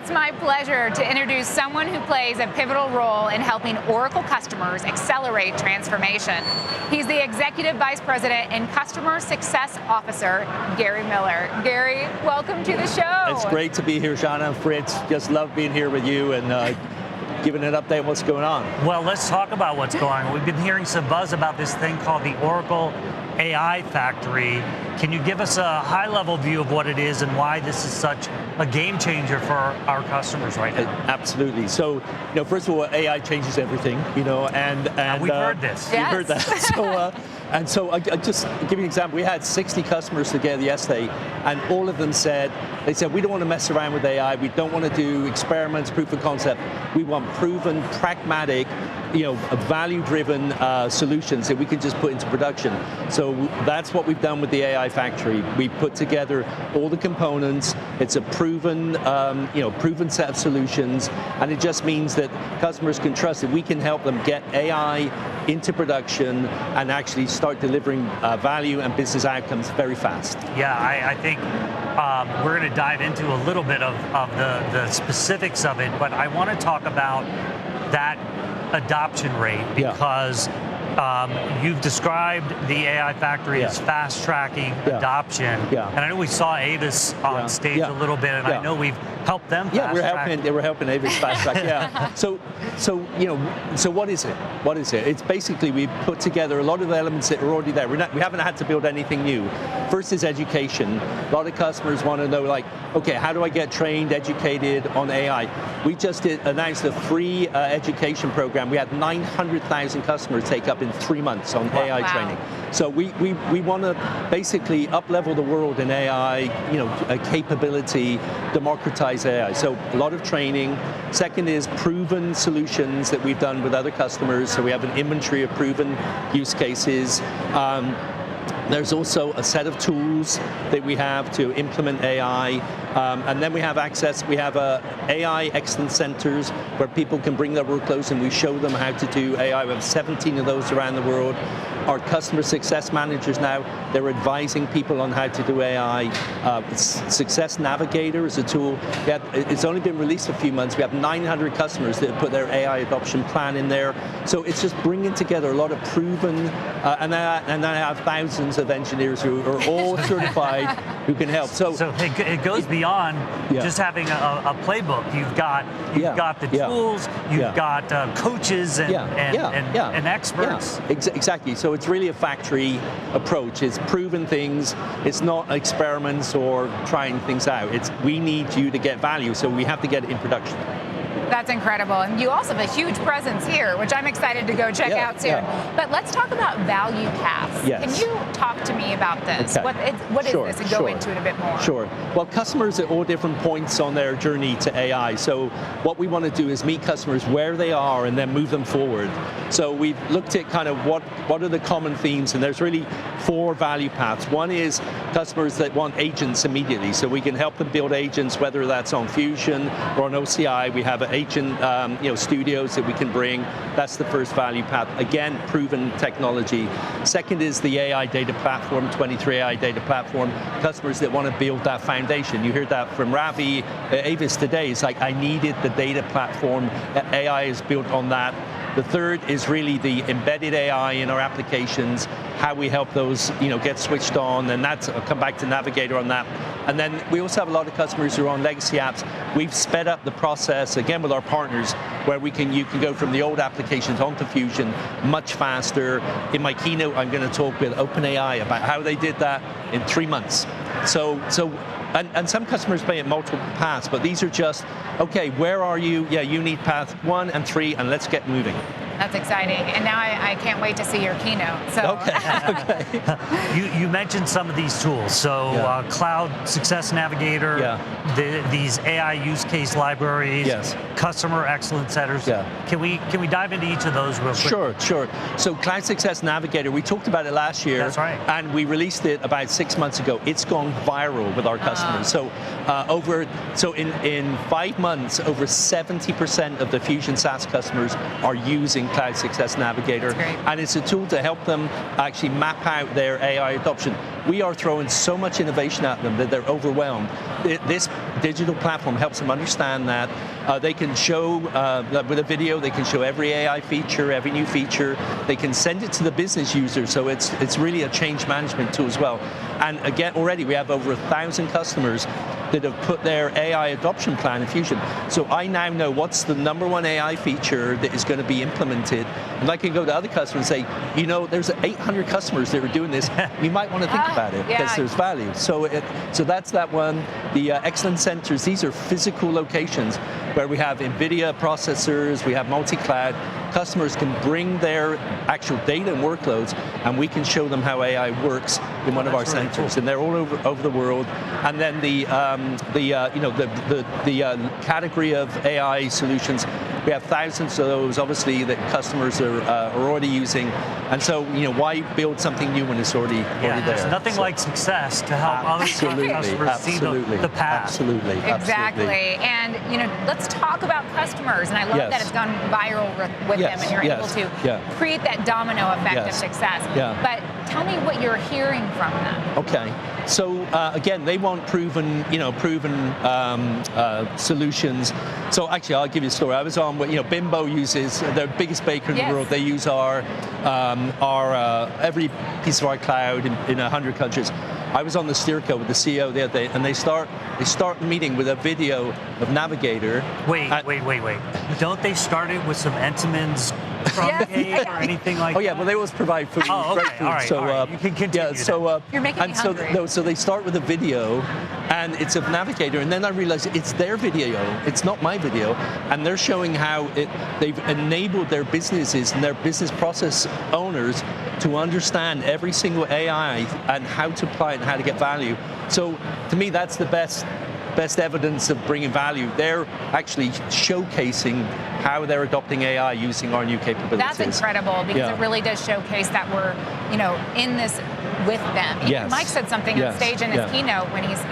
It's my pleasure to introduce someone who plays a pivotal role in helping Oracle customers accelerate transformation. He's the Executive Vice President and Customer Success Officer, Gary Miller. Gary, welcome to the show. It's great to be here, Shauna and Fritz. Just love being here with you and giving an update on what's going on. Well, let's talk about what's going on. We've been hearing some buzz about this thing called the Oracle AI Factory. Can you give us a high-level view of what it is and why this is such a game changer for our customers right now? Absolutely. So, first of all, AI changes everything, and we've heard this. Yes. You've heard that. So, I just give you an example. We had 60 customers together yesterday, and all of them said, we don't want to mess around with AI. We don't want to do experiments, proof of concept. We want proven, pragmatic, value-driven solutions that we can just put into production. So that's what we've done with the AI Factory. We put together all the components. It's a proven set of solutions, and it just means that customers can trust that we can help them get AI into production and actually start delivering value and business outcomes very fast. Yeah, I think we're going to dive into a little bit of the specifics of it, but I want to talk about that adoption rate because you've described the AI Factory as fast-tracking adoption. And I know we saw Avis on stage a little bit, and I know we've helped them fast-track. We're helping Avis fast-track, So what is it? What is it? It's basically we've put together a lot of the elements that are already there. We haven't had to build anything new. First is education. A lot of customers want to know, okay, how do I get trained, educated on AI? We just announced a free education program. We had 900,000 customers take up in 3 months on AI training. So we want to basically up-level the world in AI, capability, democratize AI. So a lot of training. Second is proven solutions that we've done with other customers. So we have an inventory of proven use cases. There's also a set of tools that we have to implement AI, and then we have access. We have AI excellence centers where people can bring their workloads and we show them how to do AI. We have 17 of those around the world. Our customer success managers now, they're advising people on how to do AI. Success Navigator is a tool. It's only been released a few months. We have 900 customers that have put their AI adoption plan in there. So it's just bringing together a lot of proven, and I have thousands of engineers who are all certified who can help. So it goes beyond just having a playbook. You've got the tools. You've got coaches and experts. Exactly. So it's really a factory approach. It's proven things. It's not experiments or trying things out. We need you to get value, so we have to get it in production. That's incredible. And you also have a huge presence here, which I'm excited to go check out soon. But let's talk about value paths. Yes. Can you talk to me about this? Okay. What is this, and go into it a bit more? Sure. Well, customers at all different points on their journey to AI. So what we want to do is meet customers where they are and then move them forward. So we've looked at kind of what are the common themes, and there's really 4 value paths. One is customers that want agents immediately. So we can help them build agents, whether that's on Fusion or on OCI. We have agent studios that we can bring. That's the first value path. Again, proven technology. Second is the AI data platform, 23 AI data platform. Customers that want to build that foundation. You heard that from Ravi, Avis today. It's like, I needed the data platform. AI is built on that. The third is really the embedded AI in our applications, how we help those get switched on, and I'll come back to Navigator on that. And then we also have a lot of customers who are on legacy apps. We've sped up the process, again with our partners, where you can go from the old applications onto Fusion much faster. In my keynote, I'm going to talk with OpenAI about how they did that in 3 months. And some customers pay at multiple paths, but these are just, okay, where are you? Yeah, you need path 1 and 3, and let's get moving. That's exciting, and now I can't wait to see your keynote. So. Okay. You mentioned some of these tools. So Cloud Success Navigator, these AI use case libraries, customer excellence centers. Can we dive into each of those real quick? Sure. So Cloud Success Navigator, we talked about it last year. That's right. And we released it about 6 months ago. It's gone viral with our customers. So In 5 months, over 70% of the Fusion SaaS customers are using Cloud Success Navigator, and it's a tool to help them actually map out their AI adoption. We are throwing so much innovation at them that they're overwhelmed. This digital platform helps them understand that. They can show, with a video, they can show every AI feature, every new feature. They can send it to the business user, so it's really a change management tool as well. And again, already we have over 1,000 customers that have put their AI adoption plan in Fusion. So I now know what's the #1 AI feature that is going to be implemented, and I can go to other customers and say, there's 800 customers that are doing this. You might want to think about it because there's value. So that's that one. The Excellence Centers, these are physical locations where we have NVIDIA processors, we have multi-cloud. Customers can bring their actual data and workloads, and we can show them how AI works in one of our centers, and they're all over the world. And then the category of AI solutions, we have thousands of those, obviously, that customers are already using. And so, why build something new when it's already there? There's nothing like success to help other customers see the path. Absolutely. Exactly. And let's talk about customers. And I love that it's gone viral with them, and you're able to create that domino effect of success. But tell me what you're hearing from them. Okay. So again, they want proven solutions. So actually, I'll give you a story. I was on, Bimbo uses their biggest baker in the world. They use our every piece of our cloud in 100 countries. I was on the Steerco with the CEO the other day, and they start the meeting with a video of Navigator. Wait. Don't they start it with some Entenmann's crumbcake or anything like that? Oh yeah, well they always provide food. Oh, okay. Great food. All right. So you can continue. You're making me hungry. So they start with a video, and it's of Navigator, and then I realized it's their video, it's not my video, and they're showing how they've enabled their businesses and their business process owners to understand every single AI and how to apply it and how to get value. So to me, that's the best evidence of bringing value. They're actually showcasing how they're adopting AI using our new capabilities. That's incredible, because it really does showcase that we're, in this with them. Mike said something on stage in his keynote when he's,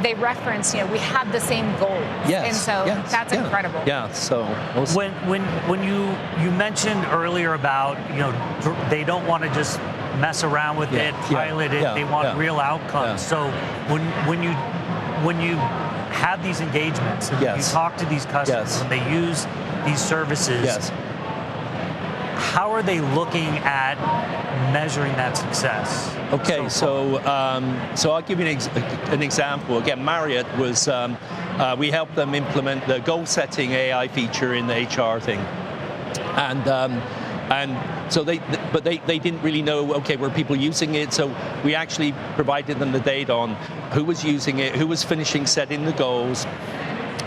they referenced, we have the same goals. And so that's incredible. Yeah, so. When you mentioned earlier about, they don't want to just mess around with it, pilot it, they want real outcomes. So when you have these engagements and you talk to these customers and they use these services, how are they looking at measuring that success? Okay, so I'll give you an example. Again, Marriott was, we helped them implement the goal-setting AI feature in the HR thing. And so they didn't really know, okay, were people using it? So we actually provided them the data on who was using it, who was finishing setting the goals.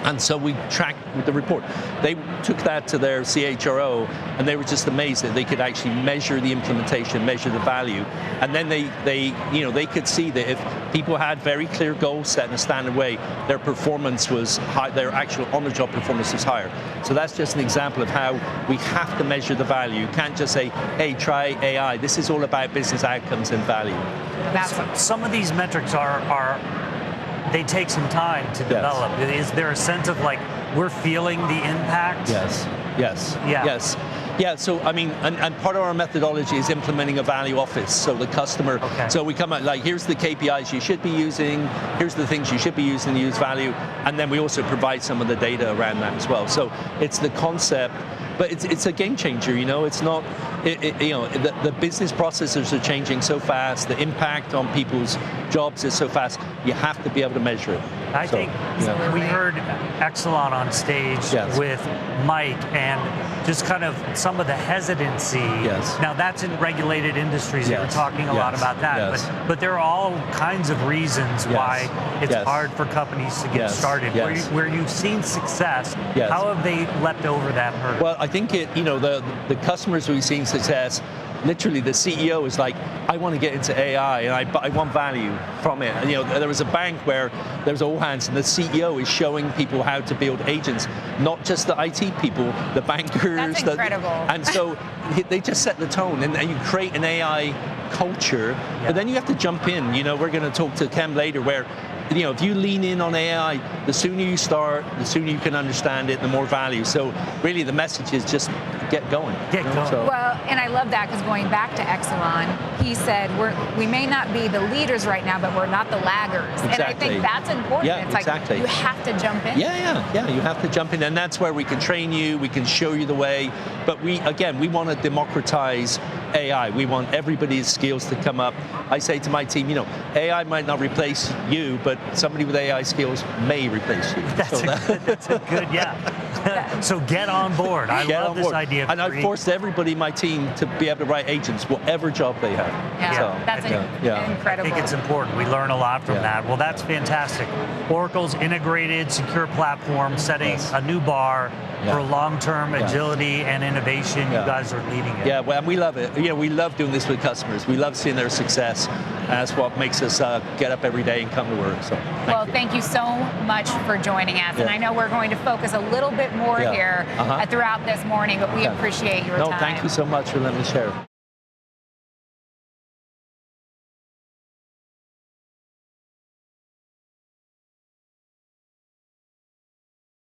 And so we tracked with the report. They took that to their CHRO, and they were just amazed that they could actually measure the implementation, measure the value. And then they could see that if people had very clear goals set in a standard way, their performance was high, their actual on-the-job performance was higher. So that's just an example of how we have to measure the value. You can't just say, hey, try AI. This is all about business outcomes and value. Some of these metrics they take some time to develop. Is there a sense of we're feeling the impact? Yes. Yeah, so I mean, and part of our methodology is implementing a value office. So the customer, so we come out here's the KPIs you should be using, here's the things you should be using to use value, and then we also provide some of the data around that as well. So it's the concept, but it's a game changer. It's not, the business processes are changing so fast, the impact on people's jobs is so fast, you have to be able to measure it. I think we heard Exelon on stage with Mike, and just kind of some of the hesitancy. Now that's in regulated industries. They were talking a lot about that, but there are all kinds of reasons why it's hard for companies to get started. Where you've seen success, how have they leapt over that hurdle? Well, I think the customers we've seen success, literally the CEO is like, I want to get into AI and I want value from it. And, there was a bank where there was all hands, and the CEO is showing people how to build agents, not just the IT people, the bankers. That's incredible. And so they just set the tone, and you create an AI culture, but then you have to jump in. We're going to talk to Kem later, where if you lean in on AI, the sooner you start, the sooner you can understand it, the more value. So really the message is just get going. Get going. So, Well, and I love that because going back to Exelon, he said we may not be the leaders right now, but we're not the laggards. Exactly. And I think that's important. Yeah, it's like exactly. you have to jump in. Yeah, you have to jump in, and that's where we can train you, we can show you the way, but we want to democratize AI. We want everybody's skills to come up. I say to my team, AI might not replace you, but somebody with AI skills may replace you. That's a good, yeah. So get on board. I love this idea of and I've forced everybody in my team to be able to write agents, whatever job they have. Yeah, So, that's incredible. I think it's important. We learn a lot from that. Well, that's fantastic. Oracle's integrated, secure platform, setting a new bar for long-term agility and innovation. You guys are leading it. Yeah, well, and we love it. We love doing this with customers. We love seeing their success. That's what makes us get up every day and come to work. So, thank you so much for joining us. And I know we're going to focus a little bit more here throughout this morning, but we appreciate your time. No, thank you so much for letting me share.